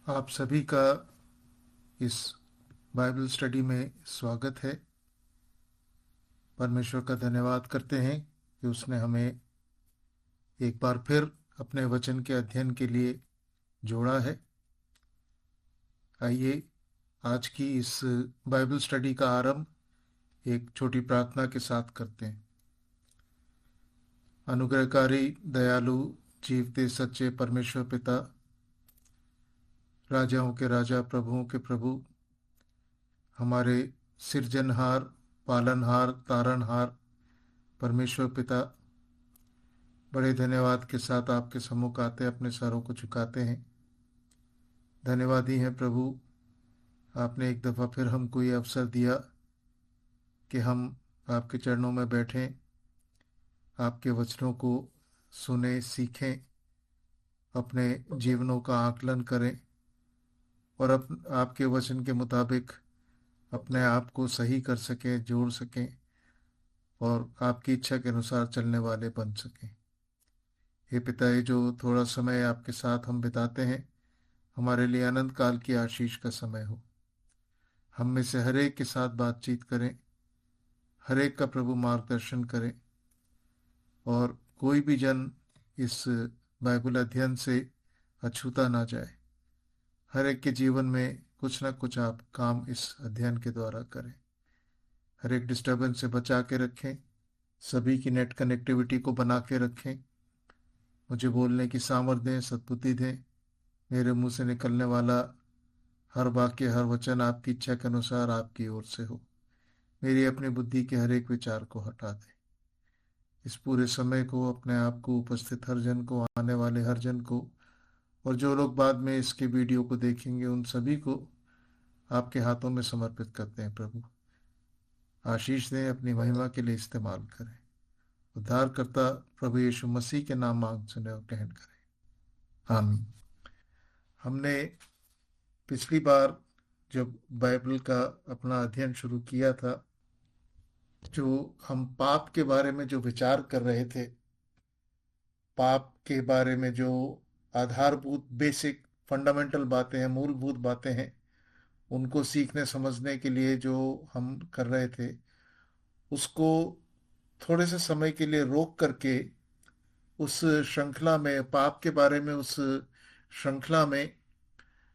आप सभी का इस बाइबल स्टडी में स्वागत है। परमेश्वर का धन्यवाद करते हैं कि उसने हमें एक बार फिर अपने वचन के अध्ययन के लिए जोड़ा है। आइए आज की इस बाइबल स्टडी का आरंभ एक छोटी प्रार्थना के साथ करते हैं। अनुग्रहकारी, दयालु, जीवते सच्चे परमेश्वर पिता, राजाओं के राजा, प्रभुओं के प्रभु, हमारे सृजनहार, पालनहार, तारणहार परमेश्वर पिता, बड़े धन्यवाद के साथ आपके सम्मुख आते अपने सरों को झुकाते हैं। धन्यवादी हैं प्रभु, आपने एक दफ़ा फिर हमको ये अवसर दिया कि हम आपके चरणों में बैठें, आपके वचनों को सुने, सीखें, अपने जीवनों का आकलन करें और आपके वचन के मुताबिक अपने आप को सही कर सकें, जोड़ सकें और आपकी इच्छा के अनुसार चलने वाले बन सकें। हे पिता, ये जो थोड़ा समय आपके साथ हम बिताते हैं, हमारे लिए अनंत काल की आशीष का समय हो। हम में से हर एक के साथ बातचीत करें, हर एक का प्रभु मार्गदर्शन करें और कोई भी जन इस बाइबल अध्ययन से अछूता ना जाए। हर एक के जीवन में कुछ ना कुछ आप काम इस अध्ययन के द्वारा करें। हर एक डिस्टर्बेंस से बचा के रखें, सभी की नेट कनेक्टिविटी को बना के रखें। मुझे बोलने की सामर्थ्य दें, सद्बुद्धि दें। मेरे मुंह से निकलने वाला हर वाक्य, हर वचन आपकी इच्छा के अनुसार आपकी ओर से हो। मेरी अपनी बुद्धि के हर एक विचार को हटा दे। इस पूरे समय को, अपने आप को, उपस्थित हर जन को, आने वाले हर जन को और जो लोग बाद में इसके वीडियो को देखेंगे उन सभी को आपके हाथों में समर्पित करते हैं। प्रभु आशीष दें, अपनी महिमा के लिए इस्तेमाल करें। उद्धारकर्ता प्रभु यीशु मसीह के नाम मांग सुने और ग्रहण करें, आमीन। हमने पिछली बार जब बाइबल का अपना अध्ययन शुरू किया था, जो हम पाप के बारे में जो विचार कर रहे थे, पाप के बारे में जो आधारभूत बेसिक फंडामेंटल बातें हैं, मूलभूत बातें हैं, उनको सीखने समझने के लिए जो हम कर रहे थे, उसको थोड़े से समय के लिए रोक करके उस श्रृंखला में, पाप के बारे में उस श्रृंखला में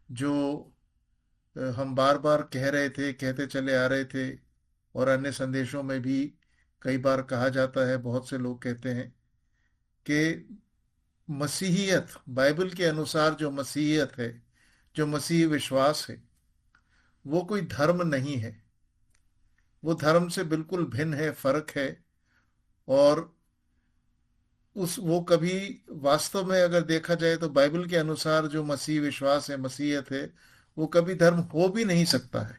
जो हम बार बार कह रहे थे, कहते चले आ रहे थे और अन्य संदेशों में भी कई बार कहा जाता है, बहुत से लोग कहते हैं कि मसीहियत, बाइबल के अनुसार जो मसीहियत है, जो मसीही विश्वास है, वो कोई धर्म नहीं है। वो धर्म से बिल्कुल भिन्न है, फर्क है। और उस वो कभी वास्तव में अगर देखा जाए तो बाइबल के अनुसार जो मसीह विश्वास है, मसीहियत है, वो कभी धर्म हो भी नहीं सकता है।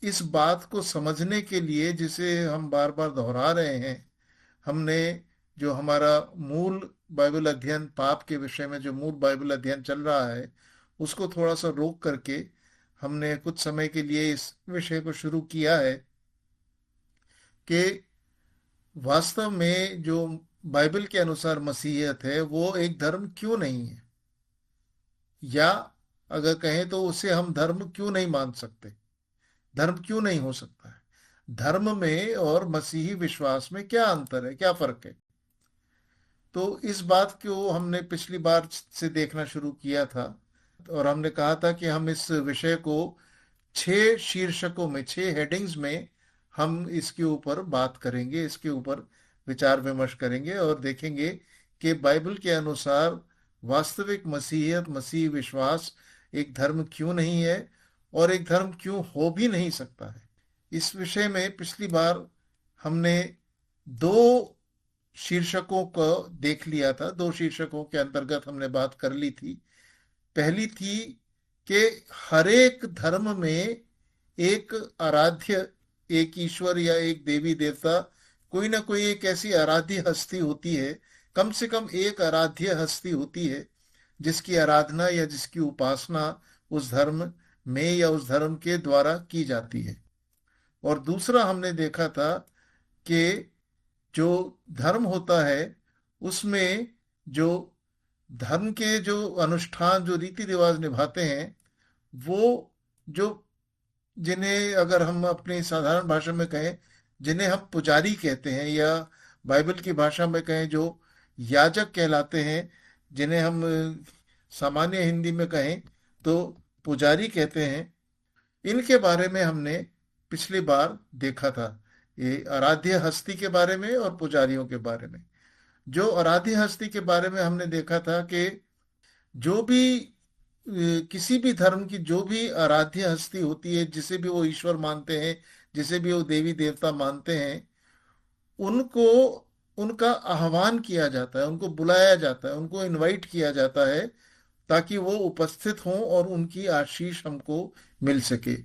इस बात को समझने के लिए, जिसे हम बार बार दोहरा रहे हैं, हमने जो हमारा मूल बाइबल अध्ययन, पाप के विषय में जो मूल बाइबल अध्ययन चल रहा है, उसको थोड़ा सा रोक करके हमने कुछ समय के लिए इस विषय को शुरू किया है कि वास्तव में जो बाइबल के अनुसार मसीहियत है वो एक धर्म क्यों नहीं है, या अगर कहें तो उसे हम धर्म क्यों नहीं मान सकते, धर्म क्यों नहीं हो सकता है। धर्म में और मसीही विश्वास में क्या अंतर है, क्या फर्क है। तो इस बात को हमने पिछली बार से देखना शुरू किया था और हमने कहा था कि हम इस विषय को 6 शीर्षकों में, 6 हेडिंग्स में हम इसके ऊपर बात करेंगे, इसके ऊपर विचार विमर्श करेंगे और देखेंगे कि बाइबल के अनुसार वास्तविक मसीहियत, मसीही विश्वास एक धर्म क्यों नहीं है और एक धर्म क्यों हो भी नहीं सकता है। इस विषय में पिछली बार हमने 2 शीर्षकों को देख लिया था, 2 शीर्षकों के अंतर्गत हमने बात कर ली थी। पहली थी कि हर एक धर्म में एक आराध्य, एक ईश्वर या एक देवी देवता, कोई ना कोई एक ऐसी आराध्य हस्ती होती है, कम से कम एक आराध्य हस्ती होती है जिसकी आराधना या जिसकी उपासना उस धर्म में या उस धर्म के द्वारा की जाती है। और दूसरा हमने देखा था कि जो धर्म होता है उसमें जो धर्म के जो अनुष्ठान, जो रीति रिवाज निभाते हैं, वो जो, जिन्हें अगर हम अपनी साधारण भाषा में कहें, जिन्हें हम पुजारी कहते हैं, या बाइबल की भाषा में कहें जो याजक कहलाते हैं, जिन्हें हम सामान्य हिंदी में कहें तो पुजारी कहते हैं, इनके बारे में हमने पिछली बार देखा था। ये आराध्य हस्ती के बारे में और पुजारियों के बारे में। जो आराध्य हस्ती के बारे में हमने देखा था कि जो भी किसी भी धर्म की जो भी आराध्य हस्ती होती है, जिसे भी वो ईश्वर मानते हैं, जिसे भी वो देवी देवता मानते हैं, उनको, उनका आह्वान किया जाता है, उनको बुलाया जाता है, उनको इनवाइट किया जाता है, ताकि वो उपस्थित हों और उनकी आशीष हमको मिल सके।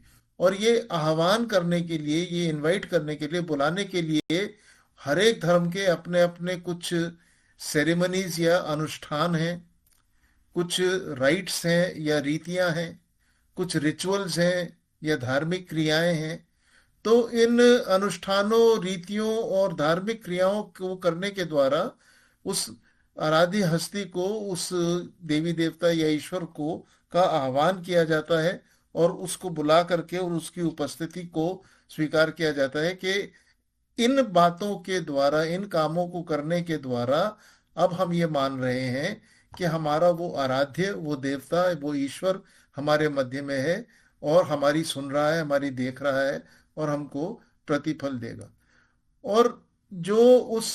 और ये आह्वान करने के लिए, ये इनवाइट करने के लिए, बुलाने के लिए हर एक धर्म के अपने अपने कुछ सेरेमनीज या अनुष्ठान हैं, कुछ राइट्स हैं या रीतियां हैं, कुछ रिचुअल्स हैं या धार्मिक क्रियाएं हैं। तो इन अनुष्ठानों, रीतियों और धार्मिक क्रियाओं को करने के द्वारा उस आराध्य हस्ती को, उस देवी देवता या ईश्वर को का आह्वान किया जाता है, और उसको बुला करके और उसकी उपस्थिति को स्वीकार किया जाता है कि इन बातों के द्वारा, इन कामों को करने के द्वारा अब हम ये मान रहे हैं कि हमारा वो आराध्य, वो देवता, वो ईश्वर हमारे मध्य में है, और हमारी सुन रहा है, हमारी देख रहा है, और हमको प्रतिफल देगा। और जो उस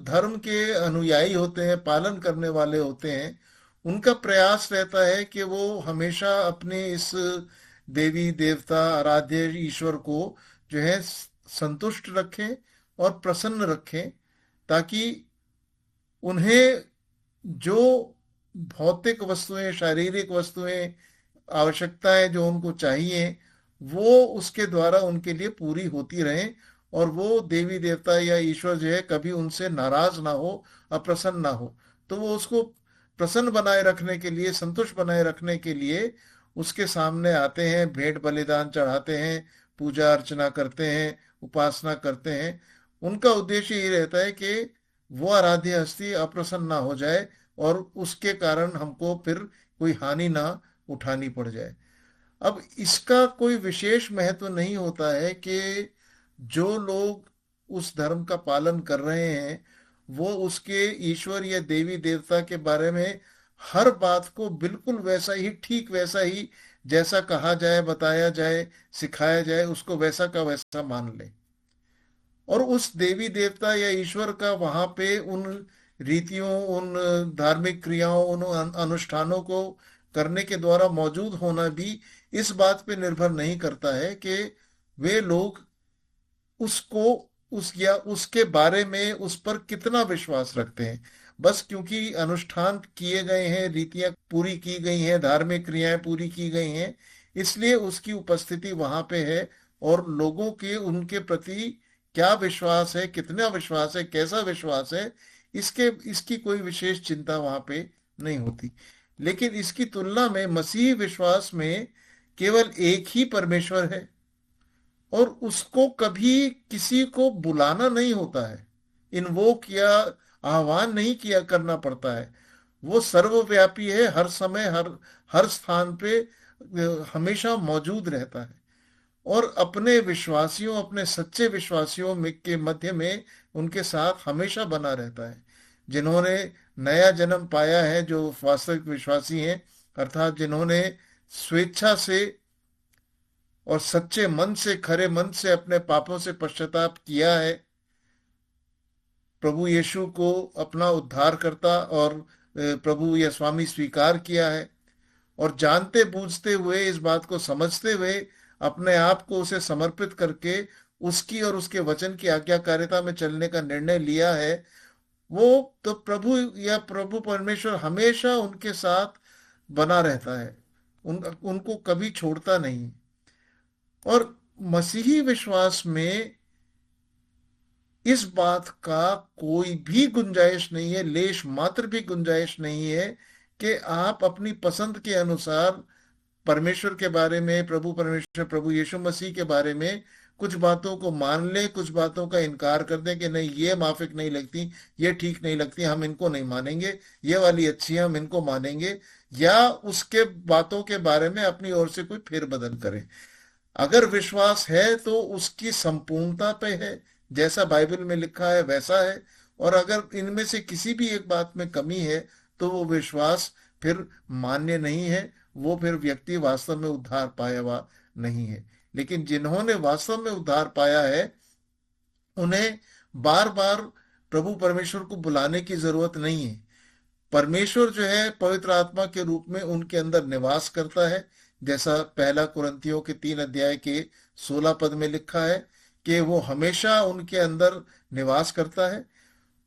धर्म के अनुयायी होते हैं, पालन करने वाले होते हैं, उनका प्रयास रहता है कि वो हमेशा अपने इस देवी देवता, आराध्य ईश्वर को जो है संतुष्ट रखें और प्रसन्न रखें, ताकि उन्हें जो भौतिक वस्तुएं, शारीरिक वस्तुएं, आवश्यकताएं जो उनको चाहिए, वो उसके द्वारा उनके लिए पूरी होती रहें, और वो देवी देवता या ईश्वर जो है कभी उनसे नाराज ना हो, अप्रसन्न ना हो। तो वो उसको प्रसन्न बनाए रखने के लिए, संतुष्ट बनाए रखने के लिए उसके सामने आते हैं, भेंट बलिदान चढ़ाते हैं, पूजा अर्चना करते हैं, उपासना करते हैं। उनका उद्देश्य ये रहता है कि वो आराध्य हस्ती अप्रसन्न ना हो जाए, और उसके कारण हमको फिर कोई हानि ना उठानी पड़ जाए। अब इसका कोई विशेष महत्व नहीं होता है कि जो लोग उस धर्म का पालन कर रहे हैं, वो उसके ईश्वर या देवी देवता के बारे में हर बात को बिल्कुल वैसा ही, ठीक वैसा ही, जैसा कहा जाए, बताया जाए, सिखाया जाए, उसको वैसा का वैसा मान ले। और उस देवी देवता या ईश्वर का वहां पे उन रीतियों, उन धार्मिक क्रियाओं, उन अनुष्ठानों को करने के द्वारा मौजूद होना भी इस बात पे निर्भर नहीं करता है कि वे लोग उसको, उस या उसके बारे में, उस पर कितना विश्वास रखते हैं। बस क्योंकि अनुष्ठान किए गए हैं, रीतियां पूरी की गई हैं, धार्मिक क्रियाएं पूरी की गई हैं, इसलिए उसकी उपस्थिति वहां पे है। और लोगों के उनके प्रति क्या विश्वास है, कितना विश्वास है, कैसा विश्वास है, इसके इसकी कोई विशेष चिंता वहां पे नहीं होती। लेकिन इसकी तुलना में मसीही विश्वास में केवल एक ही परमेश्वर है, और उसको कभी किसी को बुलाना नहीं होता है, इन्वोक या आह्वान नहीं किया करना पड़ता है। वो सर्वव्यापी है, हर समय, हर हर स्थान पे हमेशा मौजूद रहता है, और अपने विश्वासियों, अपने सच्चे विश्वासियों में के मध्य में उनके साथ हमेशा बना रहता है। जिन्होंने नया जन्म पाया है, जो वास्तविक विश्वासी हैं, अर्थात जिन्होंने स्वेच्छा से और सच्चे मन से, खरे मन से अपने पापों से पश्चाताप किया है, प्रभु यीशु को अपना उद्धारकर्ता और प्रभु या स्वामी स्वीकार किया है, और जानते बूझते हुए, इस बात को समझते हुए, अपने आप को उसे समर्पित करके उसकी और उसके वचन की आज्ञाकारिता में चलने का निर्णय लिया है, वो तो प्रभु या प्रभु परमेश्वर हमेशा उनके साथ बना रहता है, उनको कभी छोड़ता नहीं। और मसीही विश्वास में इस बात का कोई भी गुंजाइश नहीं है, लेश मात्र भी गुंजाइश नहीं है कि आप अपनी पसंद के अनुसार परमेश्वर के बारे में, प्रभु परमेश्वर, प्रभु यीशु मसीह के बारे में कुछ बातों को मान लें, कुछ बातों का इनकार कर दें कि नहीं ये माफिक नहीं लगती, ये ठीक नहीं लगती, हम इनको नहीं मानेंगे, ये वाली अच्छी है हम इनको मानेंगे, या उसके बातों के बारे में अपनी ओर से कोई फेरबदल करें। अगर विश्वास है तो उसकी संपूर्णता पे है, जैसा बाइबल में लिखा है वैसा है। और अगर इनमें से किसी भी एक बात में कमी है तो वो विश्वास फिर मान्य नहीं है, वो फिर व्यक्ति वास्तव में उद्धार पाया हुआ नहीं है। लेकिन जिन्होंने वास्तव में उद्धार पाया है उन्हें बार बार प्रभु परमेश्वर को बुलाने की जरूरत नहीं है। परमेश्वर जो है पवित्र आत्मा के रूप में उनके अंदर निवास करता है, जैसा पहला कुरिन्थियों के 3 अध्याय के 16 पद में लिखा है कि वो हमेशा उनके अंदर निवास करता है।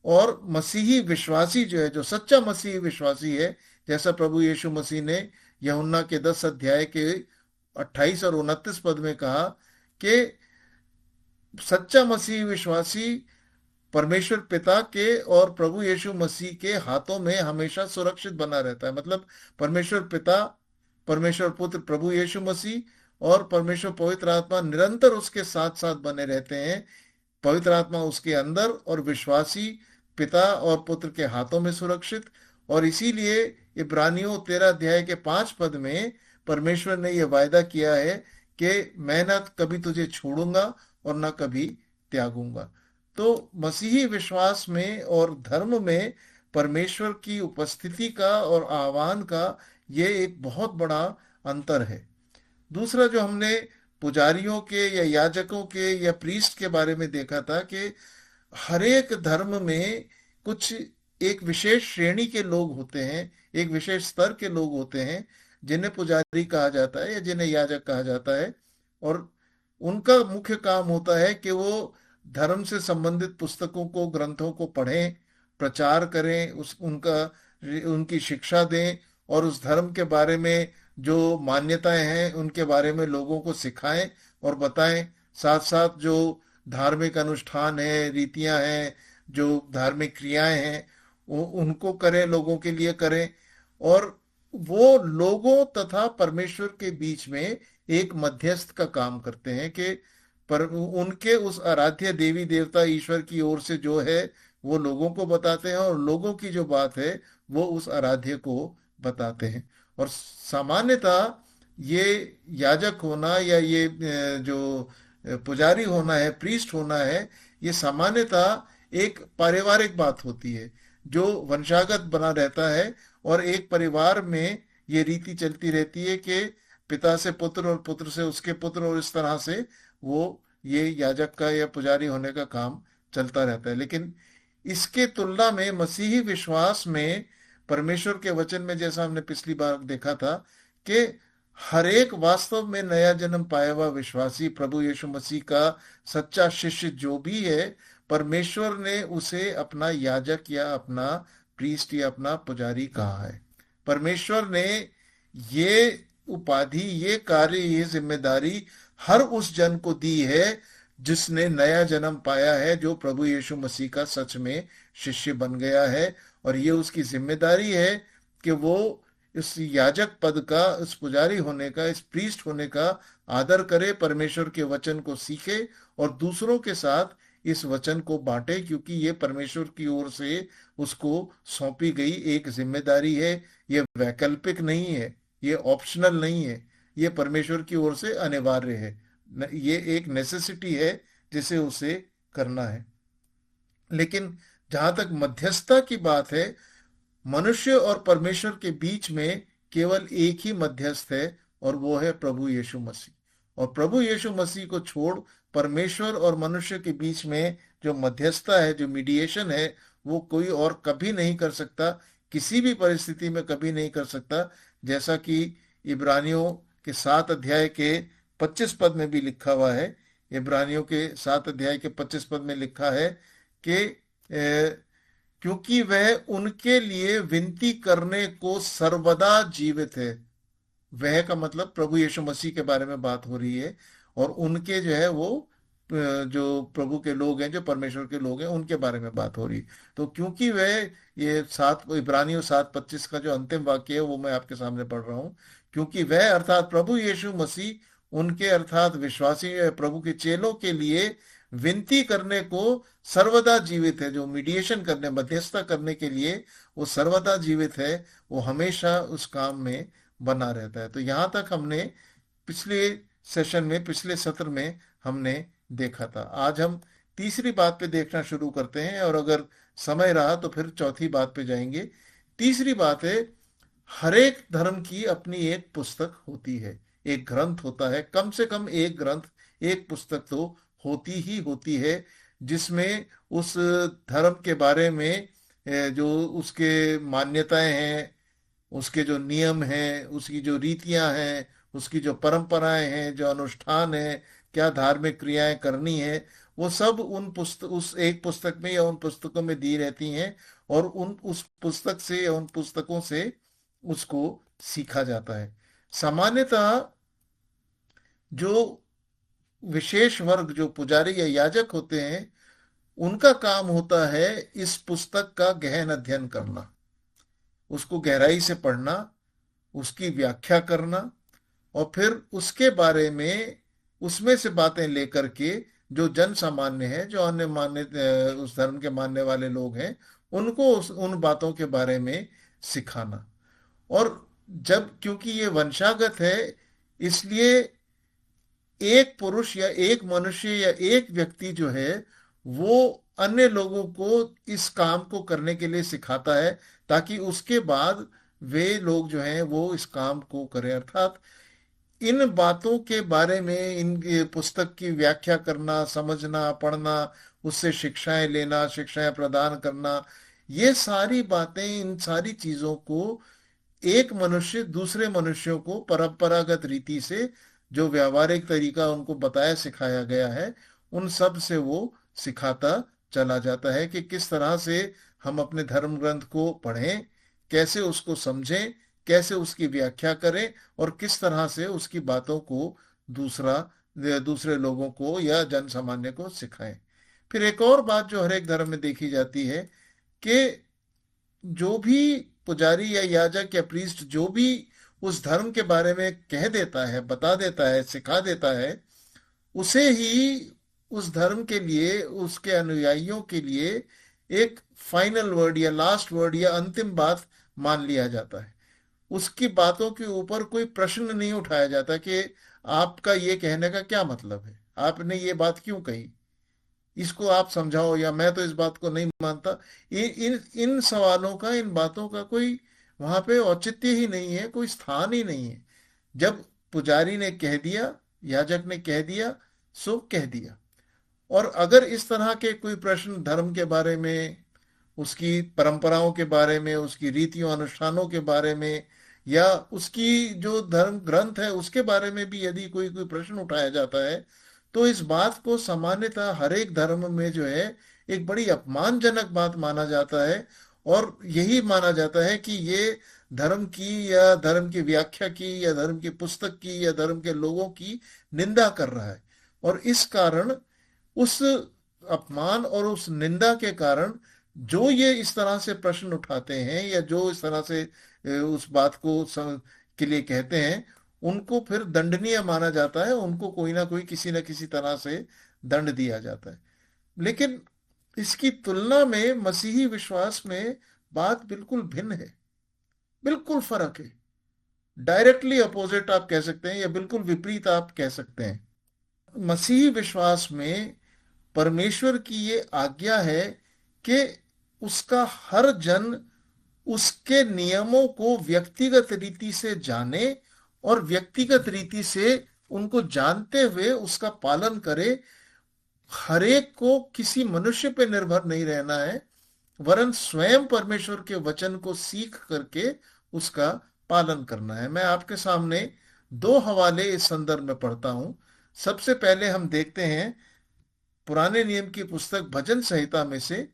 और मसीही विश्वासी जो है, जो सच्चा मसीही विश्वासी है, जैसा प्रभु यीशु मसीह ने यूहन्ना के 10 अध्याय के 28 और 29 पद में कहा कि सच्चा मसीही विश्वासी परमेश्वर पिता के और प्रभु यीशु मसीह के हाथों में हमेशा सुरक्षित बना रहता है। मतलब परमेश्वर पिता, परमेश्वर पुत्र प्रभु यीशु मसीह और परमेश्वर पवित्र आत्मा निरंतर उसके साथ साथ बने रहते हैं। पवित्र आत्मा उसके अंदर और विश्वासी पिता और पुत्र के हाथों में सुरक्षित। और इसीलिए इब्रानियों 13 अध्याय के 5 पद में परमेश्वर ने यह वायदा किया है कि मैं ना कभी तुझे छोड़ूंगा और ना कभी त्यागूंगा। तो मसीही विश्वास में और धर्म में परमेश्वर की उपस्थिति का और आह्वान का ये एक बहुत बड़ा अंतर है। दूसरा जो हमने पुजारियों के या याजकों के या प्रीस्ट के बारे में देखा था कि हर एक धर्म में कुछ एक विशेष श्रेणी के लोग होते हैं, एक विशेष स्तर के लोग होते हैं जिन्हें पुजारी कहा जाता है या जिन्हें याजक कहा जाता है। और उनका मुख्य काम होता है कि वो धर्म से संबंधित पुस्तकों को, ग्रंथों को पढ़ें, प्रचार करें, उस उनका उनकी शिक्षा दें और उस धर्म के बारे में जो मान्यताएं हैं उनके बारे में लोगों को सिखाएं और बताएं। साथ साथ जो धार्मिक अनुष्ठान है, रीतियां हैं, जो धार्मिक क्रियाएं हैं, उनको करें, लोगों के लिए करें। और वो लोगों तथा परमेश्वर के बीच में एक मध्यस्थ का काम करते हैं कि पर उनके उस आराध्य देवी देवता ईश्वर की ओर से जो है वो लोगों को बताते हैं और लोगों की जो बात है वो उस आराध्य को बताते हैं। और सामान्यतः ये याजक होना या ये जो पुजारी होना है, प्रीस्ट होना है, ये सामान्यतः एक पारिवारिक बात होती है जो वंशागत बना रहता है। और एक परिवार में ये रीति चलती रहती है कि पिता से पुत्र और पुत्र से उसके पुत्र, और इस तरह से वो ये याजक का या पुजारी होने का काम चलता रहता है। लेकिन इसके तुलना में मसीही विश्वास में परमेश्वर के वचन में, जैसा हमने पिछली बार देखा था, कि हर एक वास्तव में नया जन्म पाया हुआ विश्वासी, प्रभु यीशु मसीह का सच्चा शिष्य जो भी है, परमेश्वर ने उसे अपना याजक या अपना प्रीस्ट या अपना पुजारी कहा है। परमेश्वर ने ये उपाधि, ये कार्य, ये जिम्मेदारी हर उस जन को दी है जिसने नया जन्म पाया है, जो प्रभु यीशु मसीह का सच में शिष्य बन गया है। और ये उसकी जिम्मेदारी है कि वो इस याजक पद का, इस पुजारी होने का, इस प्रीस्ट होने का आदर करे, परमेश्वर के वचन को सीखे और दूसरों के साथ इस वचन को बांटे, क्योंकि ये परमेश्वर की ओर से उसको सौंपी गई एक जिम्मेदारी है। ये वैकल्पिक नहीं है, ये ऑप्शनल नहीं है, ये परमेश्वर की ओर से अनिवार्य है। ये एक नेसेसिटी है जिसे उसे करना है। लेकिन जहां तक मध्यस्थता की बात है, मनुष्य और परमेश्वर के बीच में केवल एक ही मध्यस्थ है और वो है प्रभु यीशु मसीह। और प्रभु यीशु मसीह को छोड़ परमेश्वर और मनुष्य के बीच में जो मध्यस्थता है, जो मीडिएशन है, वो कोई और कभी नहीं कर सकता, किसी भी परिस्थिति में कभी नहीं कर सकता। जैसा कि इब्रानियों के 7 अध्याय के 25 पद में भी लिखा हुआ है। इब्रानियों के 7 अध्याय के 25 पद में लिखा है कि क्योंकि वह उनके लिए विनती करने को सर्वदा जीवित है। वह का मतलब प्रभु यीशु मसीह के बारे में बात हो रही है। और उनके जो है वो जो प्रभु के लोग हैं, जो परमेश्वर के लोग हैं, उनके बारे में बात हो रही है। तो क्योंकि वह, ये इब्रानियों 7:25 का जो अंतिम वाक्य है वो मैं आपके सामने पढ़ रहा हूँ। क्योंकि वह अर्थात प्रभु यीशु मसीह उनके अर्थात विश्वासी प्रभु के चेलों के लिए विनती करने को सर्वदा जीवित है। जो मीडिएशन करने, मध्यस्थता करने के लिए वो सर्वदा जीवित है, वो हमेशा उस काम में बना रहता है। तो यहाँ तक हमने पिछले सेशन में, पिछले सत्र में हमने देखा था। आज हम तीसरी बात पे देखना शुरू करते हैं, और अगर समय रहा तो फिर चौथी बात पे जाएंगे। तीसरी बात है, हरेक धर्म की अपनी एक पुस्तक होती है, एक ग्रंथ होता है, कम से कम एक ग्रंथ, एक पुस्तक तो होती ही होती है, जिसमें उस धर्म के बारे में जो उसके मान्यताएं हैं, उसके जो नियम हैं, उसकी जो रीतियां हैं, उसकी जो परंपराएं हैं, जो अनुष्ठान है, क्या धार्मिक क्रियाएं करनी है, वो सब उस एक पुस्तक में या उन पुस्तकों में दी रहती हैं, और उस पुस्तक से या उन पुस्तकों से उसको सीखा जाता है। सामान्यतः जो विशेष वर्ग, जो पुजारी या याजक होते हैं, उनका काम होता है इस पुस्तक का गहन अध्ययन करना, उसको गहराई से पढ़ना, उसकी व्याख्या करना, और फिर उसके बारे में, उसमें से बातें लेकर के जो जन सामान्य है, जो अन्य उस धर्म के मानने वाले लोग हैं, उनको उन बातों के बारे में सिखाना। और जब, क्योंकि ये वंशागत है, इसलिए एक पुरुष या एक मनुष्य या एक व्यक्ति जो है, वो अन्य लोगों को इस काम को करने के लिए सिखाता है, ताकि उसके बाद वे लोग जो हैं वो इस काम को करें। अर्थात इन बातों के बारे में, इन ये पुस्तक की व्याख्या करना, समझना, पढ़ना, उससे शिक्षाएं लेना, शिक्षाएं प्रदान करना, ये सारी बातें, इन सारी चीजों को एक मनुष्य दूसरे मनुष्यों को परंपरागत रीति से, जो व्यवहारिक तरीका उनको बताया सिखाया गया है, उन सब से वो सिखाता चला जाता है कि किस तरह से हम अपने धर्म ग्रंथ को पढ़ें, कैसे उसको समझें, कैसे उसकी व्याख्या करें, और किस तरह से उसकी बातों को दूसरे लोगों को या जन सामान्य को सिखाएं। फिर एक और बात जो हर एक धर्म में देखी जाती है, कि जो भी पुजारी या याजक या प्रीस्ट जो भी उस धर्म के बारे में कह देता है, बता देता है, सिखा देता है, उसे ही उस धर्म के लिए, उसके अनुयायियों के लिए एक फाइनल वर्ड या लास्ट वर्ड या अंतिम बात मान लिया जाता है। उसकी बातों के ऊपर कोई प्रश्न नहीं उठाया जाता कि आपका ये कहने का क्या मतलब है, आपने ये बात क्यों कही, इसको आप समझाओ, या मैं तो इस बात को नहीं मानता। इन इन इन सवालों का, इन बातों का कोई वहां पे औचित्य ही नहीं है, कोई स्थान ही नहीं है। जब पुजारी ने कह दिया, याजक ने कह दिया, सो कह दिया। और अगर इस तरह के कोई प्रश्न धर्म के बारे में, उसकी परंपराओं के बारे में, उसकी रीतियों अनुष्ठानों के बारे में, या उसकी जो धर्म ग्रंथ है उसके बारे में भी यदि कोई कोई प्रश्न उठाया जाता है, तो इस बात को सामान्यतः हर एक धर्म में जो है एक बड़ी अपमानजनक बात माना जाता है, और यही माना जाता है कि ये धर्म की, या धर्म की व्याख्या की, या धर्म की पुस्तक की, या धर्म के लोगों की निंदा कर रहा है। और इस कारण, उस अपमान और उस निंदा के कारण, जो ये इस तरह से प्रश्न उठाते हैं, या जो इस तरह से उस बात को के लिए कहते हैं, उनको फिर दंडनीय माना जाता है, उनको कोई ना कोई, किसी न किसी तरह से दंड दिया जाता है। लेकिन इसकी तुलना में मसीही विश्वास में बात बिल्कुल भिन्न है, बिल्कुल फर्क है। डायरेक्टली अपोजिट आप कह सकते हैं, या बिल्कुल विपरीत आप कह सकते हैं। मसीही विश्वास में परमेश्वर की ये आज्ञा है कि उसका हर जन उसके नियमों को व्यक्तिगत रीति से जाने, और व्यक्तिगत रीति से उनको जानते हुए उसका पालन करे। हरेक को किसी मनुष्य पे निर्भर नहीं रहना है, वरन स्वयं परमेश्वर के वचन को सीख करके उसका पालन करना है। मैं आपके सामने दो हवाले इस संदर्भ में पढ़ता हूं। सबसे पहले हम देखते हैं पुराने नियम की पुस्तक भजन संहिता में से,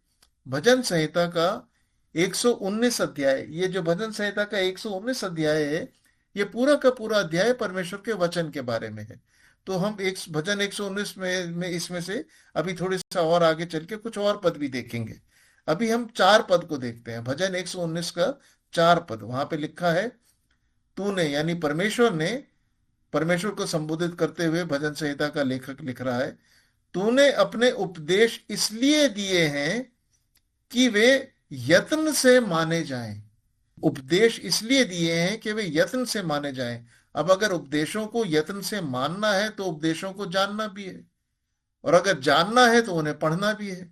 भजन संहिता का 119 अध्याय। ये जो भजन संहिता का 119 अध्याय है, ये पूरा का पूरा अध्याय परमेश्वर के वचन के बारे में है। तो हम एक भजन 119 में इसमें से अभी थोड़ी सा और आगे चल के कुछ और पद भी देखेंगे। अभी हम 4 पद को देखते हैं। भजन 119 का 4 पद, वहां पे लिखा है, तूने यानी परमेश्वर ने परमेश्वर को संबोधित करते हुए भजन संहिता का लेखक लिख रहा है, तूने अपने उपदेश इसलिए दिए हैं कि वे यत्न से माने जाएं। उपदेश इसलिए दिए हैं कि वे यत्न से माने जाएं। अब अगर उपदेशों को यत्न से मानना है तो उपदेशों को जानना भी है, और अगर जानना है तो उन्हें पढ़ना भी है।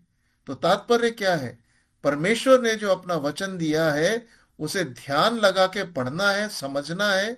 तो तात्पर्य क्या है? परमेश्वर ने जो अपना वचन दिया है उसे ध्यान लगा के पढ़ना है, समझना है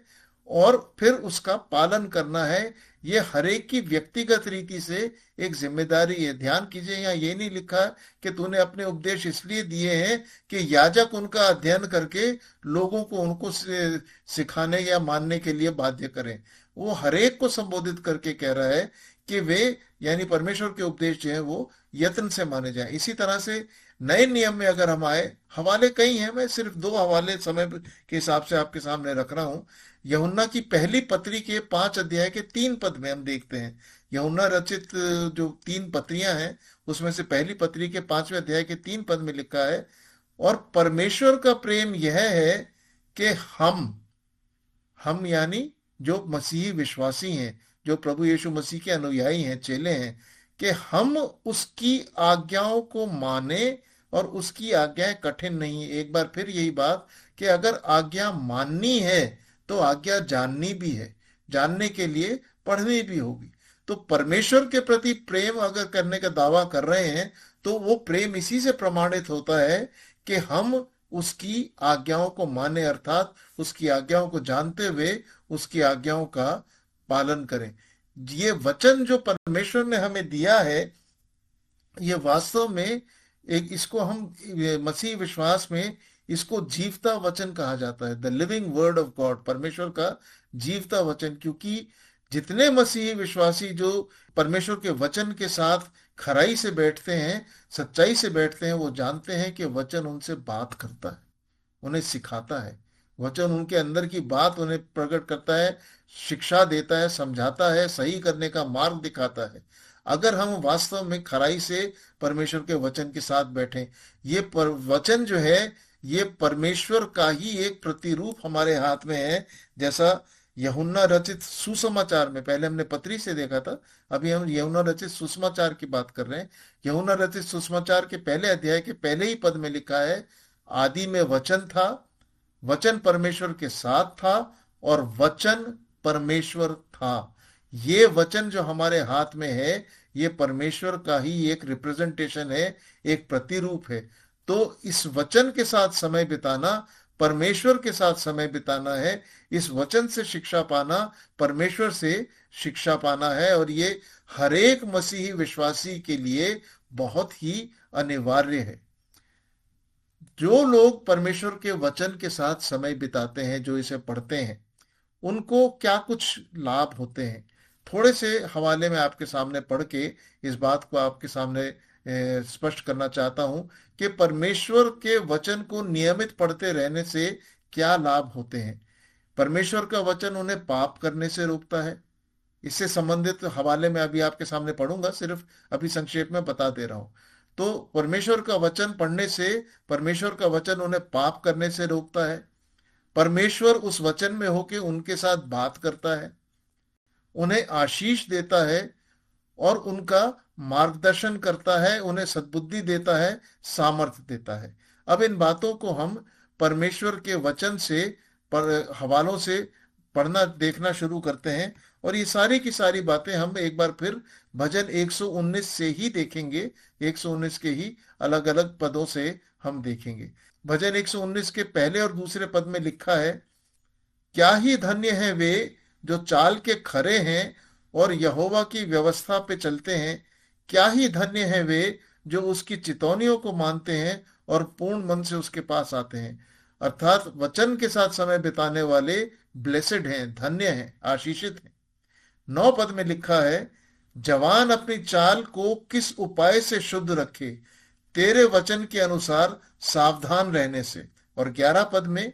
और फिर उसका पालन करना है। ये हरेक की व्यक्तिगत रीति से एक जिम्मेदारी है। ध्यान कीजिए, यहाँ ये नहीं लिखा कि तूने अपने उपदेश इसलिए दिए हैं कि याजक उनका अध्ययन करके लोगों को उनको सिखाने या मानने के लिए बाध्य करें। वो हरेक को संबोधित करके कह रहा है कि वे, यानी परमेश्वर के उपदेश जो है वो यत्न से माने जाए। इसी तरह से नए नियम में अगर हम आए, हवाले कई हैं, मैं सिर्फ 2 हवाले समय के हिसाब से आपके सामने रख रहा हूं। यूहन्ना की पहली पत्री के 5 अध्याय के 3 पद में हम देखते हैं, यूहन्ना रचित जो 3 पत्रियां हैं उसमें से पहली पत्री के 5वें अध्याय के 3 पद में लिखा है, और परमेश्वर का प्रेम यह है कि हम यानी जो मसीही विश्वासी हैं, जो प्रभु यीशु मसीह के अनुयायी हैं, चेले हैं, कि हम उसकी आज्ञाओं को माने। और उसकी आज्ञाएं कठिन नहीं। एक बार फिर यही बात कि अगर आज्ञा माननी है तो आज्ञा जाननी भी है, जानने के लिए पढ़नी भी होगी। तो परमेश्वर के प्रति प्रेम अगर करने का दावा कर रहे हैं तो वो प्रेम इसी से प्रमाणित होता है कि हम उसकी आज्ञाओं को माने, अर्थात उसकी आज्ञाओं को जानते हुए उसकी आज्ञाओं का पालन करें। ये वचन जो परमेश्वर ने हमें दिया है, ये वास्तव में एक, इसको हम मसीह विश्वास में इसको जीवता वचन कहा जाता है, the living word of God, परमेश्वर का जीवता वचन। क्योंकि जितने मसीही विश्वासी जो परमेश्वर के वचन के साथ खराई से बैठते हैं, सच्चाई से बैठते हैं, वो जानते हैं कि वचन उनसे बात करता है, उन्हें सिखाता है। वचन उनके अंदर की बात उन्हें प्रकट करता है, शिक्षा देता है, समझाता है, सही करने का मार्ग दिखाता है। अगर हम वास्तव में खराई से परमेश्वर के वचन के साथ बैठें, ये वचन जो है ये परमेश्वर का ही एक प्रतिरूप हमारे हाथ में है। जैसा यूहन्ना रचित सुसमाचार में, पहले हमने पत्री से देखा था, अभी हम यूहन्ना रचित सुसमाचार की बात कर रहे हैं। यूहन्ना रचित सुसमाचार के पहले अध्याय के पहले ही पद में लिखा है, आदि में वचन था, वचन परमेश्वर के साथ था और वचन परमेश्वर था। ये वचन जो हमारे हाथ में है ये परमेश्वर का ही एक रिप्रेजेंटेशन है, एक प्रतिरूप है। तो इस वचन के साथ समय बिताना परमेश्वर के साथ समय बिताना है। इस वचन से शिक्षा पाना परमेश्वर से शिक्षा पाना है, और ये हरेक मसीही विश्वासी के लिए बहुत ही अनिवार्य है। जो लोग परमेश्वर के वचन के साथ समय बिताते हैं, जो इसे पढ़ते हैं, उनको क्या कुछ लाभ होते हैं, थोड़े से हवाले में आपके सामने पढ़ के इस बात को आपके सामने स्पष्ट करना चाहता हूं कि परमेश्वर के वचन को नियमित पढ़ते रहने से क्या लाभ होते हैं। परमेश्वर का वचन उन्हें पाप करने से रोकता है। इससे संबंधित हवाले में अभी आपके सामने पढ़ूंगा, सिर्फ अभी संक्षेप में बता दे रहा हूं। तो परमेश्वर का वचन पढ़ने से, परमेश्वर का वचन उन्हें पाप करने से रोकता है। परमेश्वर उस वचन में होके उनके साथ बात करता है, उन्हें आशीष देता है और उनका मार्गदर्शन करता है, उन्हें सद्बुद्धि देता है, सामर्थ्य देता है। अब इन बातों को हम परमेश्वर के वचन से, हवालों से पढ़ना देखना शुरू करते हैं, और ये सारी की सारी बातें हम एक बार फिर भजन 119 से ही देखेंगे। 119 के ही अलग अलग पदों से हम देखेंगे। भजन 119 के पहले और दूसरे पद में लिखा है, क्या ही धन्य है वे जो चाल के खरे हैं और यहोवा की व्यवस्था पे चलते हैं। क्या ही धन्य है वे जो उसकी चितौनियों को मानते हैं और पूर्ण मन से उसके पास आते हैं। अर्थात वचन के साथ समय बिताने वाले ब्लेसेड हैं, धन्य हैं, आशीषित हैं। 9 पद में लिखा है, जवान अपनी चाल को किस उपाय से शुद्ध रखे, तेरे वचन के अनुसार सावधान रहने से। और 11 पद में,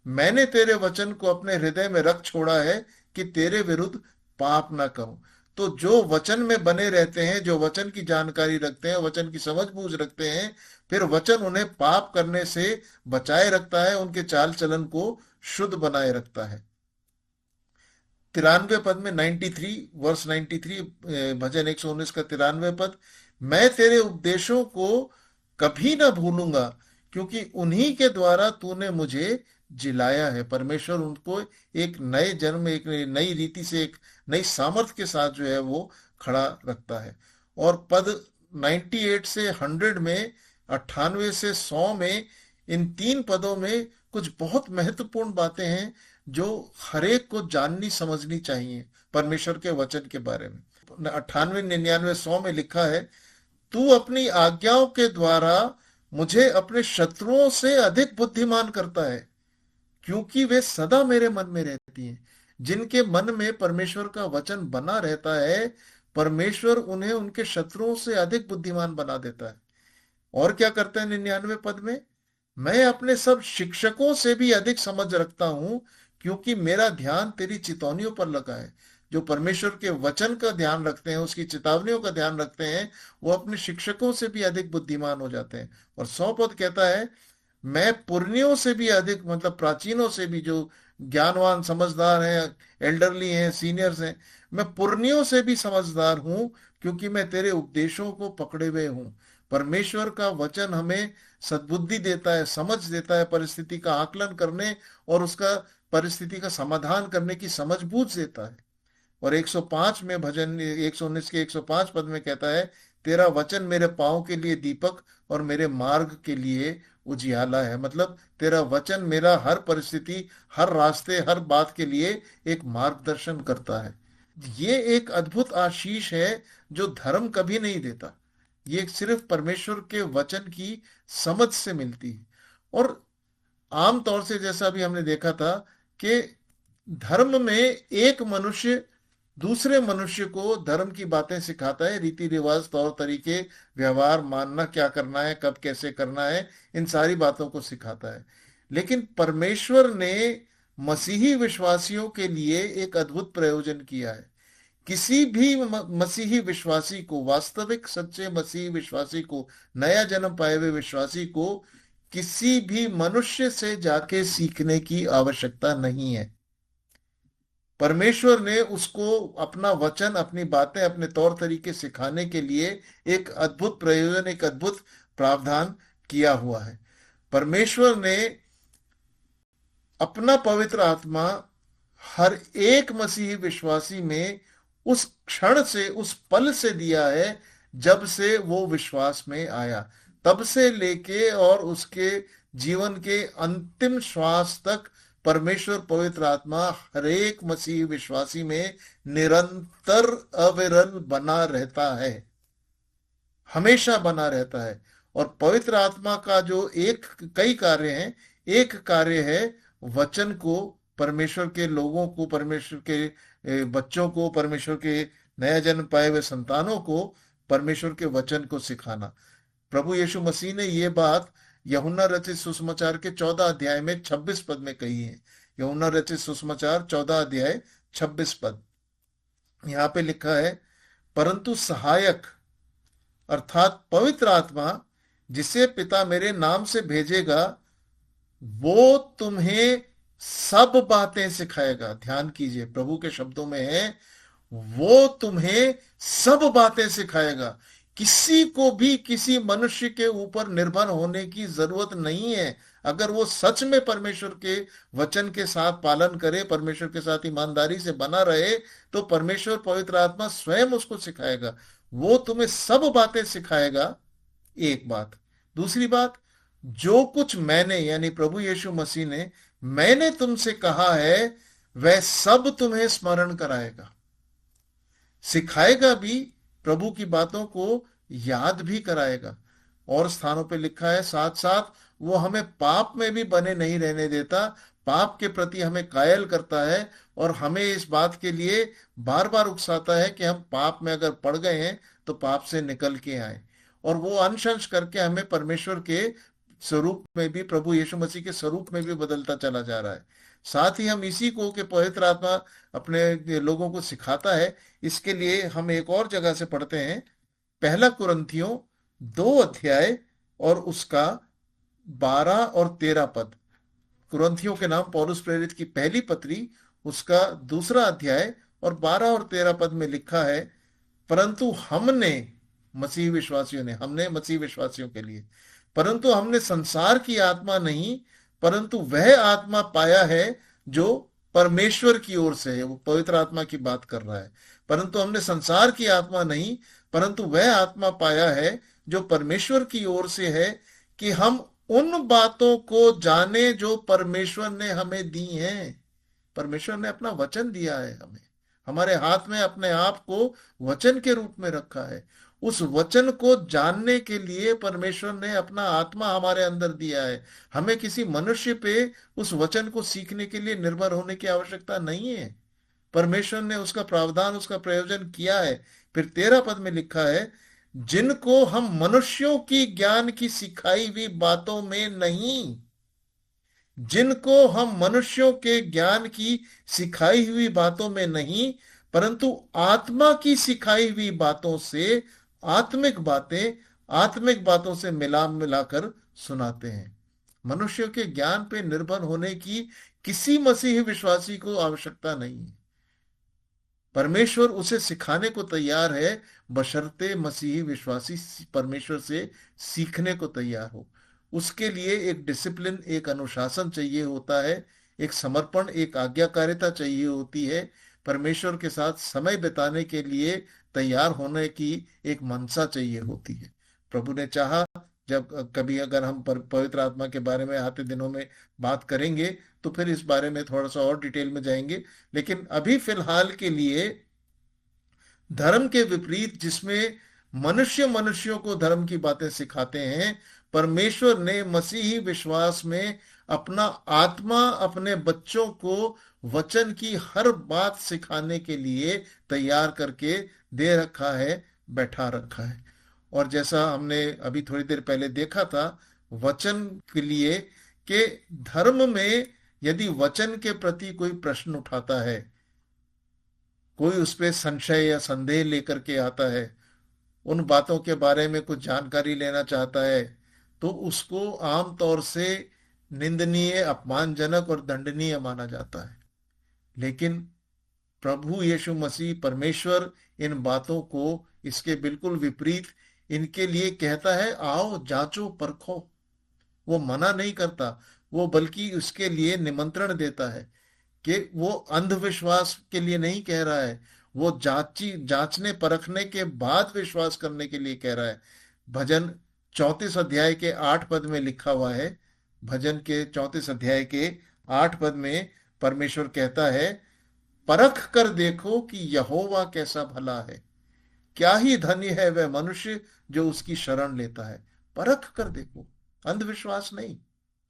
मैंने तेरे वचन को अपने हृदय में रख छोड़ा है कि तेरे विरुद्ध पाप ना करूं। तो जो वचन में बने रहते हैं, जो वचन की जानकारी रखते हैं, वचन की समझ बूझ रखते हैं, फिर वचन उन्हें पाप करने से बचाए रखता है, उनके चाल चलन को शुद्ध बनाए रखता है। 93 पद में, 93 वर्स 93, भजन 119 का 93 पद, मैं तेरे उपदेशों को कभी ना भूलूंगा क्योंकि उन्हीं के द्वारा तूने मुझे जिलाया है। परमेश्वर उनको एक नए जन्म, एक नई रीति से, एक नई सामर्थ के साथ जो है वो खड़ा रखता है। और पद 98 से 100 में, 98 से 100 में, इन तीन पदों में कुछ बहुत महत्वपूर्ण बातें हैं जो हरेक को जाननी समझनी चाहिए परमेश्वर के वचन के बारे में। 98, 99, 100 में लिखा है, तू अपनी आज्ञाओं के द्वारा मुझे अपने शत्रुओं से अधिक बुद्धिमान करता है क्योंकि वे सदा मेरे मन में रहती हैं। जिनके मन में परमेश्वर का वचन बना रहता है, परमेश्वर उन्हें उनके शत्रुओं से अधिक बुद्धिमान बना देता है। और क्या करते हैं 99 पद में, मैं अपने सब शिक्षकों से भी अधिक समझ रखता हूं क्योंकि मेरा ध्यान तेरी चितौनियों पर लगा है। जो परमेश्वर के वचन का ध्यान रखते हैं, उसकी चेतावनियों का ध्यान रखते हैं, वो अपने शिक्षकों से भी अधिक बुद्धिमान हो जाते हैं। और 100 पद कहता है, मैं पुरनियों से भी अधिक, मतलब प्राचीनों से भी, जो ज्ञानवान समझदार हैं, एल्डरली हैं, सीनियर्स हैं, मैं पुरनियों से भी समझदार हूं क्योंकि मैं तेरे उपदेशों को पकड़े हुए हूं। परमेश्वर का वचन हमें सद्बुद्धि देता है, समझ देता है, परिस्थिति का आकलन करने और उसका परिस्थिति का समाधान करने की समझ बूझ देता है। और 105 में, भजन 119 के 105 पद में कहता है, तेरा वचन मेरे पाँव के लिए दीपक और मेरे मार्ग के लिए उजियाला है। मतलब तेरा वचन मेरा हर परिस्थिति, हर रास्ते, हर बात के लिए एक मार्गदर्शन करता है। ये एक अद्भुत आशीष है जो धर्म कभी नहीं देता। ये सिर्फ परमेश्वर के वचन की समझ से मिलती है। और आम तौर से, जैसा भी हमने देखा था, कि धर्म में एक मनुष्य दूसरे मनुष्य को धर्म की बातें सिखाता है, रीति रिवाज, तौर तरीके, व्यवहार, मानना, क्या करना है, कब कैसे करना है, इन सारी बातों को सिखाता है। लेकिन परमेश्वर ने मसीही विश्वासियों के लिए एक अद्भुत प्रयोजन किया है। किसी भी मसीही विश्वासी को, वास्तविक सच्चे मसीही विश्वासी को, नया जन्म पाए हुए विश्वासी को किसी भी मनुष्य से जाके सीखने की आवश्यकता नहीं है। परमेश्वर ने उसको अपना वचन, अपनी बातें, अपने तौर तरीके सिखाने के लिए एक अद्भुत प्रयोजन, एक अद्भुत प्रावधान किया हुआ है। परमेश्वर ने अपना पवित्र आत्मा हर एक मसीही विश्वासी में उस क्षण से, उस पल से दिया है जब से वो विश्वास में आया। तब से लेके और उसके जीवन के अंतिम श्वास तक परमेश्वर पवित्र आत्मा हर एक मसीही विश्वासी में निरंतर अविरल बना रहता है, हमेशा बना रहता है। और पवित्र आत्मा का जो कई कार्य हैं, एक कार्य है वचन को परमेश्वर के लोगों को, परमेश्वर के बच्चों को, परमेश्वर के नया जन्म पाए हुए संतानों को परमेश्वर के वचन को सिखाना। प्रभु यीशु मसीह ने ये बात यूहन्ना रचित सुसमाचार के 14 अध्याय में 26 पद में कही है। यूहन्ना रचित सुसमाचार 14 अध्याय 26 पद, यहाँ पे लिखा है, परंतु सहायक अर्थात पवित्र आत्मा जिसे पिता मेरे नाम से भेजेगा, वो तुम्हें सब बातें सिखाएगा। ध्यान कीजिए, प्रभु के शब्दों में है, वो तुम्हें सब बातें सिखाएगा। किसी को भी किसी मनुष्य के ऊपर निर्भर होने की जरूरत नहीं है। अगर वो सच में परमेश्वर के वचन के साथ पालन करे, परमेश्वर के साथ ईमानदारी से बना रहे, तो परमेश्वर पवित्र आत्मा स्वयं उसको सिखाएगा। वो तुम्हें सब बातें सिखाएगा, एक बात। दूसरी बात, जो कुछ मैंने, यानी प्रभु यीशु मसीह ने, मैंने तुमसे कहा है, वह सब तुम्हें स्मरण कराएगा, सिखाएगा भी, प्रभु की बातों को याद भी कराएगा। और स्थानों पे लिखा है, साथ साथ वो हमें पाप में भी बने नहीं रहने देता, पाप के प्रति हमें कायल करता है और हमें इस बात के लिए बार बार उकसाता है कि हम पाप में अगर पड़ गए हैं तो पाप से निकल के आए। और वो अंश करके हमें परमेश्वर के स्वरूप में भी, प्रभु यीशु मसीह के स्वरूप में भी बदलता चला जा रहा है। साथ ही हम इसी को, कि पवित्र आत्मा अपने लोगों को सिखाता है, इसके लिए हम एक और जगह से पढ़ते हैं, पहला कुरिन्थियों 2 अध्याय और उसका 12 और 13 पद। कुरिन्थियों के नाम पौलुस प्रेरित की पहली पत्री, उसका 2 अध्याय और 12 और 13 पद में लिखा है, परंतु हमने, मसीह विश्वासियों ने, हमने मसीह विश्वासियों के लिए, परंतु हमने संसार की आत्मा नहीं, परंतु वह आत्मा पाया है जो परमेश्वर की ओर से है। वो पवित्र आत्मा की बात कर रहा है। परंतु हमने संसार की आत्मा नहीं, परंतु वह आत्मा पाया है जो परमेश्वर की ओर से है, कि हम उन बातों को जाने जो परमेश्वर ने हमें दी हैं। परमेश्वर ने अपना वचन दिया है हमें, हमारे हाथ में अपने आप को वचन के रूप में रखा है। उस वचन को जानने के लिए परमेश्वर ने अपना आत्मा हमारे अंदर दिया है। हमें किसी मनुष्य पे उस वचन को सीखने के लिए निर्भर होने की आवश्यकता नहीं है। परमेश्वर ने उसका प्रावधान, उसका प्रयोजन किया है। फिर 13 पद में लिखा है, जिनको हम मनुष्यों की ज्ञान की सिखाई हुई बातों में नहीं, जिनको हम मनुष्यों के ज्ञान की सिखाई हुई बातों में नहीं, परंतु आत्मा की सिखाई हुई बातों से, आत्मिक बातों से मिला मिलाकर सुनाते हैं। मनुष्यों के ज्ञान पे निर्भर होने की किसी मसीही विश्वासी को आवश्यकता नहीं है। परमेश्वर उसे सिखाने को तैयार है, बशर्ते मसीही विश्वासी परमेश्वर से सीखने को तैयार हो। उसके लिए एक डिसिप्लिन, एक अनुशासन चाहिए होता है, एक समर्पण, एक आज्ञाकारिता चाहिए होती है। परमेश्वर के साथ समय बिताने के लिए तैयार होने की एक मनसा चाहिए होती है। प्रभु ने चाहा, जब कभी अगर हम पवित्र आत्मा के बारे में आते दिनों में बात करेंगे तो फिर इस बारे में थोड़ा सा और डिटेल में जाएंगे। लेकिन अभी फिलहाल के लिए धर्म के विपरीत, जिसमें मनुष्य मनुष्यों को धर्म की बातें सिखाते हैं, परमेश्वर ने मसीही विश्वास में अपना आत्मा अपने बच्चों को वचन की हर बात सिखाने के लिए तैयार करके दे रखा है, बैठा रखा है। और जैसा हमने अभी थोड़ी देर पहले देखा था, वचन के लिए कि धर्म में यदि वचन के प्रति कोई प्रश्न उठाता है, कोई उस पर संशय या संदेह लेकर के आता है, उन बातों के बारे में कुछ जानकारी लेना चाहता है, तो उसको आमतौर से निंदनीय, अपमानजनक और दंडनीय माना जाता है। लेकिन प्रभु यीशु मसीह, परमेश्वर, इन बातों को इसके बिल्कुल विपरीत इनके लिए कहता है, आओ जांचो परखो। वो मना नहीं करता, वो बल्कि उसके लिए निमंत्रण देता है कि वो अंधविश्वास के लिए नहीं कह रहा है, वो जांचने परखने के बाद विश्वास करने के लिए कह रहा है। भजन 34 अध्याय के 8 पद में लिखा हुआ है, भजन के 34 अध्याय के 8 पद में परमेश्वर कहता है, परख कर देखो कि यहोवा कैसा भला है, क्या ही धन्य है वह मनुष्य जो उसकी शरण लेता है। परख कर देखो, अंधविश्वास नहीं।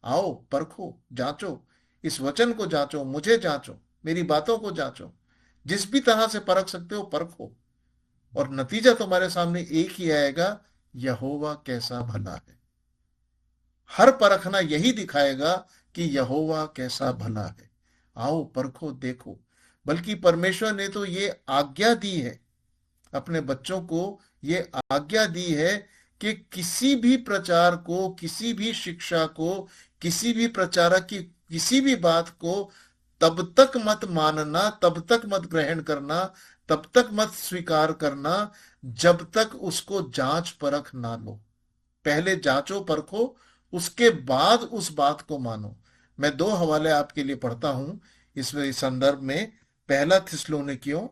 आओ परखो, जांचो, इस वचन को जांचो, मुझे जांचो, मेरी बातों को जांचो। जिस भी तरह से परख सकते हो परखो, और नतीजा तुम्हारे सामने एक ही आएगा, यहोवा कैसा भला है। हर परखना यही दिखाएगा कि यहोवा कैसा भला है। आओ परखो, देखो। बल्कि परमेश्वर ने तो ये आज्ञा दी है, अपने बच्चों को ये आज्ञा दी है कि किसी भी प्रचार को, किसी भी शिक्षा को, किसी भी प्रचारक की किसी भी बात को तब तक मत मानना, तब तक मत ग्रहण करना, तब तक मत स्वीकार करना जब तक उसको जांच परख ना लो। पहले जांचो परखो, उसके बाद उस बात को मानो। मैं 2 हवाले आपके लिए पढ़ता हूं इस संदर्भ में। पहला थिस्सलुनीकियों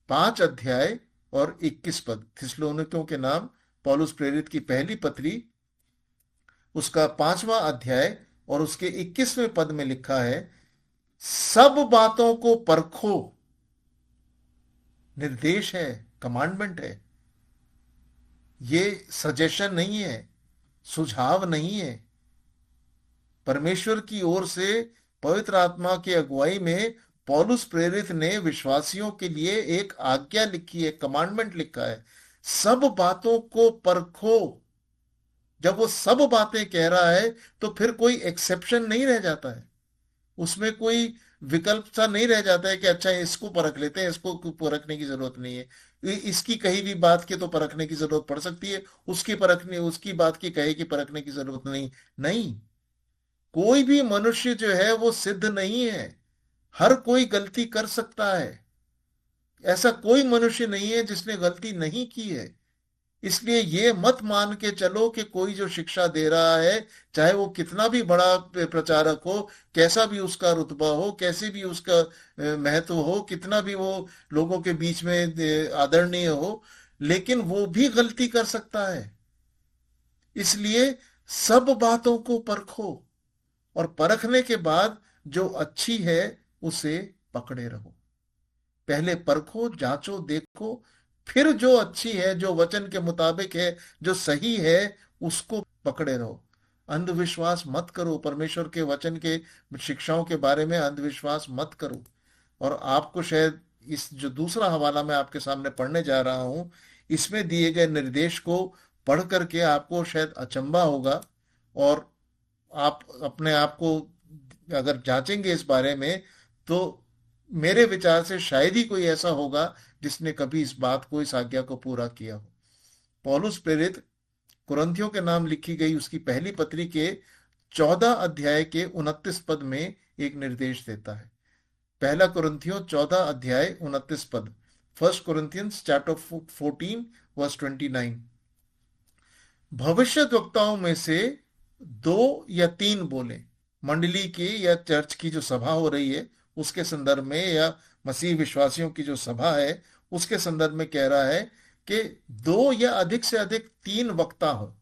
5 अध्याय और 21 पद। थिस्सलुनीकियों के नाम पौलुस प्रेरित की पहली पत्री, उसका 5वां अध्याय और उसके 21वें पद में लिखा है, सब बातों को परखो। निर्देश है, कमांडमेंट है। ये सजेशन नहीं है, सुझाव नहीं है। परमेश्वर की ओर से पवित्र आत्मा की अगुवाई में पौलुस प्रेरित ने विश्वासियों के लिए एक आज्ञा लिखी है, कमांडमेंट लिखा है, सब बातों को परखो। जब वो सब बातें कह रहा है तो फिर कोई एक्सेप्शन नहीं रह जाता है, उसमें कोई विकल्प सा नहीं रह जाता है कि अच्छा इसको परख लेते हैं, इसको परखने की जरूरत नहीं है, इसकी कही भी बात की तो परखने की जरूरत पड़ सकती है, उसकी बात की कहे की परखने की जरूरत नहीं। नहीं, कोई भी मनुष्य जो है वो सिद्ध नहीं है। हर कोई गलती कर सकता है। ऐसा कोई मनुष्य नहीं है जिसने गलती नहीं की है। इसलिए ये मत मान के चलो कि कोई जो शिक्षा दे रहा है, चाहे वो कितना भी बड़ा प्रचारक हो, कैसा भी उसका रुतबा हो, कैसे भी उसका महत्व हो, कितना भी वो लोगों के बीच में आदरणीय हो, लेकिन वो भी गलती कर सकता है। इसलिए सब बातों को परखो, और परखने के बाद जो अच्छी है उसे पकड़े रहो। पहले परखो, जांचो, देखो, फिर जो अच्छी है, जो वचन के मुताबिक है, जो सही है, उसको पकड़े रहो। अंधविश्वास मत करो, परमेश्वर के वचन के शिक्षाओं के बारे में अंधविश्वास मत करो। और आपको शायद इस जो दूसरा हवाला मैं आपके सामने पढ़ने जा रहा हूं, इसमें दिए गए निर्देश को पढ़ करके आपको शायद अचंभा होगा, और आप अपने आप को अगर जांचेंगे इस बारे में, तो मेरे विचार से शायद ही कोई ऐसा होगा जिसने कभी इस बात को, इस आज्ञा को पूरा किया हो। पौलुस प्रेरित कुरिन्थियों के नाम लिखी गई उसकी पहली पत्री के 14 अध्याय के 29 पद में एक निर्देश देता है। पहला कुरिन्थियों 14 अध्याय 29 पद, फर्स्ट कुरिन्थियंस चैप्टर 14 वर्स 29। भविष्य वक्ताओं में से 2 या 3 बोले। मंडली की या चर्च की जो सभा हो रही है उसके संदर्भ में, या मसीह विश्वासियों की जो सभा है उसके संदर्भ में कह रहा है कि 2 या अधिक से अधिक 3 वक्ता हो।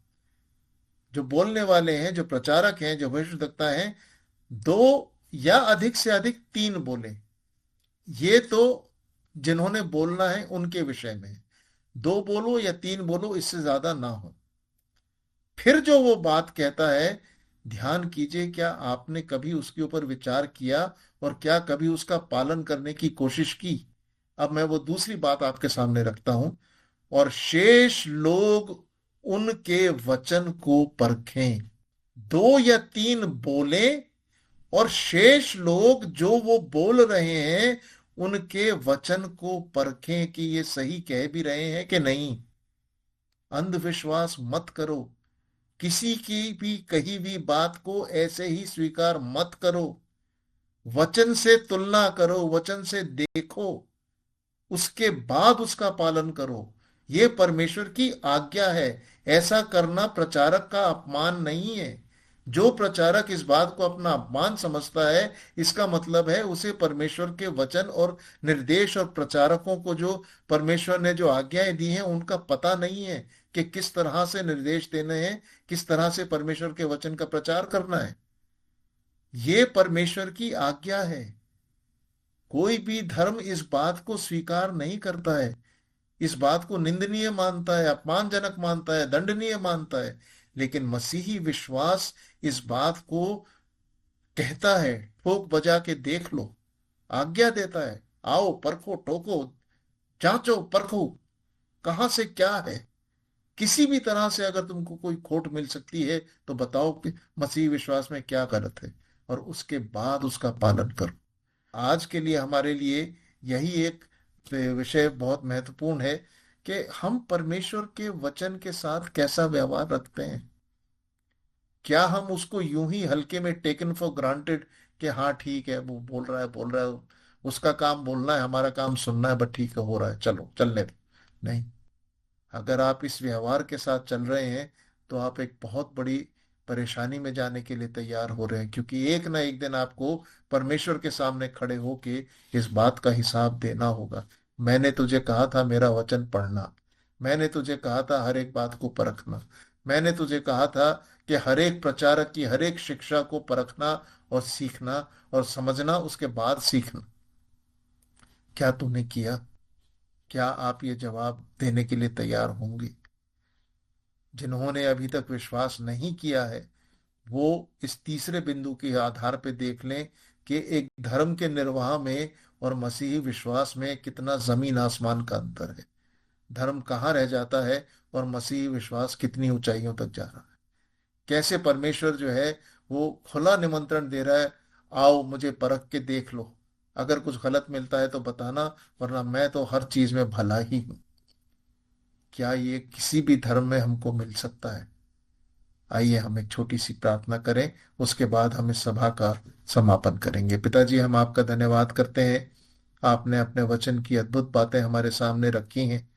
जो बोलने वाले हैं, जो प्रचारक हैं, जो भविष्यवक्ता हैं, 2 या अधिक से अधिक 3 बोले। ये तो जिन्होंने बोलना है उनके विषय में है। 2 बोलो या 3 बोलो, इससे ज्यादा ना हो। फिर जो वो बात कहता है, ध्यान कीजिए, क्या आपने कभी उसके ऊपर विचार किया, और क्या कभी उसका पालन करने की कोशिश की? अब मैं वो दूसरी बात आपके सामने रखता हूं। और शेष लोग उनके वचन को परखें। 2 या 3 बोले, और शेष लोग जो वो बोल रहे हैं उनके वचन को परखें कि ये सही कह भी रहे हैं कि नहीं। अंधविश्वास मत करो। किसी की भी कही हुई बात को ऐसे ही स्वीकार मत करो। वचन से तुलना करो, वचन से देखो, उसके बाद उसका पालन करो। ये परमेश्वर की आज्ञा है। ऐसा करना प्रचारक का अपमान नहीं है। जो प्रचारक इस बात को अपना अपमान समझता है, इसका मतलब है उसे परमेश्वर के वचन और निर्देश, और प्रचारकों को जो परमेश्वर ने जो आज्ञाएं दी हैं उनका पता नहीं है कि किस तरह से निर्देश देने हैं, किस तरह से परमेश्वर के वचन का प्रचार करना है। ये परमेश्वर की आज्ञा है। कोई भी धर्म इस बात को स्वीकार नहीं करता है, इस बात को निंदनीय मानता है, अपमानजनक मानता है, दंडनीय मानता है। लेकिन मसीही विश्वास इस बात को कहता है, ठोक बजा के देख लो, आज्ञा देता है, आओ परखो, टोको, जांचो, परखो, कहां से क्या है। किसी भी तरह से अगर तुमको कोई खोट मिल सकती है तो बताओ कि मसीही विश्वास में क्या गलत है, और उसके बाद उसका पालन करो। आज के लिए हमारे लिए यही एक विषय बहुत महत्वपूर्ण है कि हम परमेश्वर के वचन के साथ कैसा व्यवहार रखते हैं। क्या हम उसको यूं ही हल्के में टेकन फॉर ग्रांटेड कि हाँ ठीक है, वो बोल रहा है, बोल रहा है, उसका काम बोलना है, हमारा काम सुनना है, बस ठीक है, हो रहा है, चलो चलने दो। नहीं। अगर आप इस व्यवहार के साथ चल रहे हैं तो आप एक बहुत बड़ी परेशानी में जाने के लिए तैयार हो रहे हैं, क्योंकि एक ना एक दिन आपको परमेश्वर के सामने खड़े होके इस बात का हिसाब देना होगा। मैंने तुझे कहा था मेरा वचन पढ़ना, मैंने तुझे कहा था हर एक बात को परखना, मैंने तुझे कहा था कि हर एक प्रचारक की हर एक शिक्षा को परखना और सीखना और समझना, उसके बाद सीखना। क्या तूने किया? क्या आप ये जवाब देने के लिए तैयार होंगे? जिन्होंने अभी तक विश्वास नहीं किया है, वो इस तीसरे बिंदु के आधार पे देख लें कि एक धर्म के निर्वाह में और मसीही विश्वास में कितना जमीन आसमान का अंतर है। धर्म कहाँ रह जाता है और मसीही विश्वास कितनी ऊंचाइयों तक जा रहा है। कैसे परमेश्वर जो है वो खुला निमंत्रण दे रहा है, आओ मुझे परख के देख लो, अगर कुछ गलत मिलता है तो बताना, वरना मैं तो हर चीज में भला ही हूं। क्या ये किसी भी धर्म में हमको मिल सकता है? आइए हम एक छोटी सी प्रार्थना करें, उसके बाद हम इस सभा का समापन करेंगे। पिताजी, हम आपका धन्यवाद करते हैं। आपने अपने वचन की अद्भुत बातें हमारे सामने रखी हैं।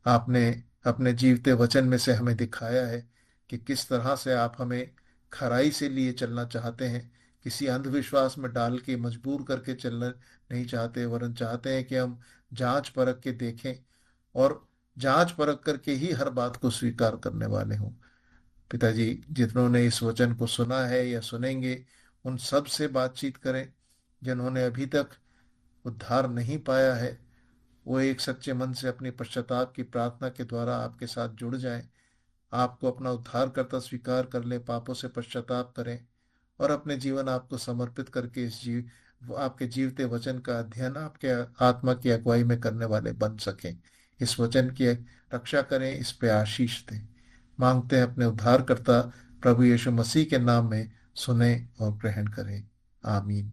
आपने अपने जीवते वचन में से हमें दिखाया है कि किस तरह से आप हमें खराई से लिए चलना चाहते हैं। किसी अंधविश्वास में डाल के मजबूर करके चलना नहीं चाहते, वरन चाहते हैं कि हम जांच परख के देखें और जांच परख करके ही हर बात को स्वीकार करने वाले हों। पिताजी, जिन्होंने इस वचन को सुना है या सुनेंगे, उन सब से बातचीत करें। जिन्होंने अभी तक उद्धार नहीं पाया है, वो एक सच्चे मन से अपनी पश्चाताप की प्रार्थना के द्वारा आपके साथ जुड़ जाएं, आपको अपना उद्धारकर्ता स्वीकार कर ले, पापों से पश्चाताप करें और अपने जीवन आपको समर्पित करके इस जीव आपके जीवते वचन का अध्ययन आपके आत्मा की अगुवाई में करने वाले बन सकें। इस वचन की रक्षा करें, इस पे आशीष दें। मांगते हैं अपने उद्धारकर्ता प्रभु यीशु मसीह के नाम में, सुने और ग्रहण करें। आमीन।